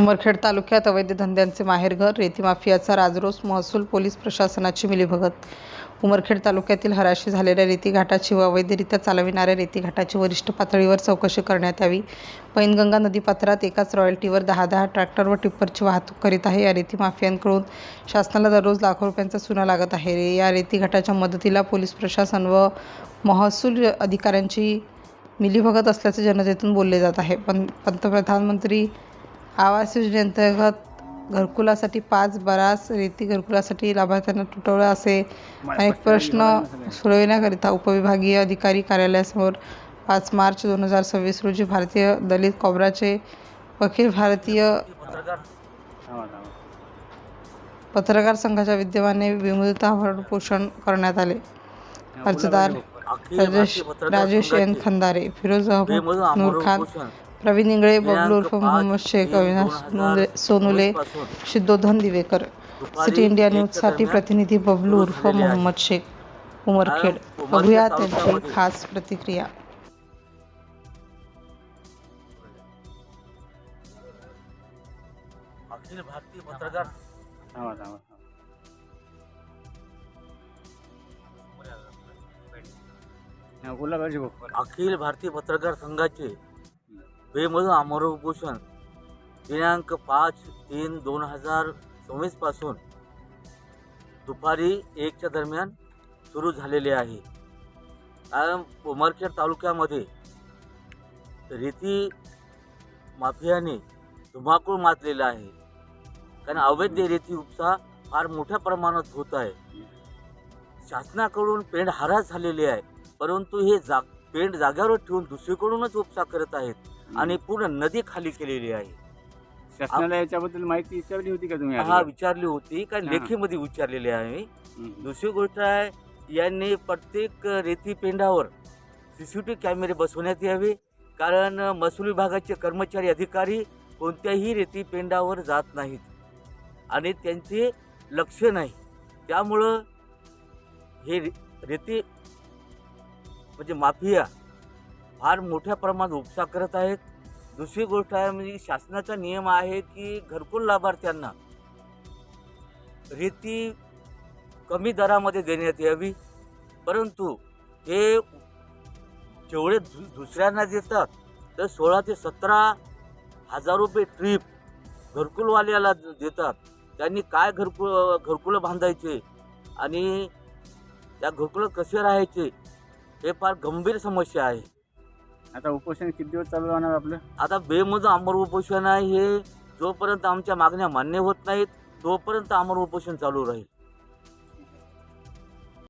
उमरखेड तालुक्यात अवैध धंद्यांचे माहेरघर, रेती माफियाचा राजरोस, महसूल पोलीस प्रशासनाची मिलीभगत. उमरखेड तालुक्यातील हराशी झालेल्या रेती घाटाची व अवैधरित्या चालविणाऱ्या रेती घाटाची वरिष्ठ पातळीवर चौकशी करण्यात यावी. पैनगंगा नदीपात्रात एकाच रॉयल्टीवर 10 ट्रॅक्टर व टिप्परची वाहतूक करीत आहे. या रेती माफियांकडून शासनाला दररोज लाखो रुपयांचा चुना लागत आहे. या रेती घाटाच्या मदतीला पोलीस प्रशासन व महसूल अधिकाऱ्यांची मिलीभगत असल्याचे जनतेतून बोलले जात आहे. पंतप्रधानमंत्री आवास योजनेअंतर्गत घरकुलासाठी 5 बरास रेती घरकुलासाठी लाभार्थ्यांना तुटवडा असे अनेक प्रश्न सोडविण्याकरिता उपविभागीय अधिकारी कार्यालयासमोर 5 मार्च 2026 रोजी भारतीय दलित कॉब्राचे वकील, भारतीय पत्रकार संघाच्या विद्यमाने विमुक्तता पोषण करण्यात आले. अर्जदार राजेश एन खंदारे, फिरोज अहमद नूर खान, प्रवीण इंगळे, बबलू उर्फ मोहम्मद शेख, अविनाश सोनुले, सिद्धोधन दिवेकर. सिटी इंडिया न्यूजसाठी प्रतिनिधी बबलू उर्फ मोहम्मद शेख, उमरखेड. बघूया त्यांची खास प्रतिक्रिया. अखिल भारतीय पत्रकार अखिल भारतीय पत्रकार संघाचे बेमुदत आमरण उपोषण दिनांक 5/3/2024 पासून दुपारी 1च्या दरम्यान सुरू झालेले आहे. कारण उमरखेड तालुक्यामध्ये रेती माफियाने धुमाकूळ माजलेला आहे. कारण अवैध रेती उपसा फार मोठ्या प्रमाणात होत आहे. शासनाकडून पेंड हरास झालेली आहे, परंतु हे पेंड जाग्यावर ठेवून दुसरीकडूनच उपसा करत आहेत आणि पूर्ण नदी खाली केलेली आहे. शासनाला याच्याबद्दल माहिती विचारली होती का तुम्ही? हा, विचारली होती, कारण लेखीमध्ये विचारलेली आहे. दुसरी गोष्ट आहे, यांनी प्रत्येक रेती पेंडावर CCTV कॅमेरे बसवण्यात यावे. कारण महसूल विभागाचे कर्मचारी अधिकारी कोणत्याही रेती पेंडावर जात नाहीत आणि त्यांचे लक्ष नाही. त्यामुळं हे रेती म्हणजे माफिया फार मोठ्या प्रमाणात उपसा करत आहेत. दुसरी गोष्ट आहे, म्हणजे शासनाचा नियम आहे की घरकुल लाभार्थ्यांना रेती कमी दरामध्ये देण्यात यावी, परंतु हे जेवढे दुसऱ्यांना देतात तर 16 ते 17 हजार रुपये ट्रीप घरकुलवाल्याला देतात. त्यांनी काय घरकुलं बांधायचे आणि त्या घरकुलं कसे राहायचे हे फार गंभीर समस्या आहे. आता उपोषण किती दिवस चालू राहणार आपलं? आता बेमुदत आमरण उपोषण आहे. हे जोपर्यंत आमच्या मागण्या मान्य होत नाहीत तोपर्यंत आमरण उपोषण चालू राहील.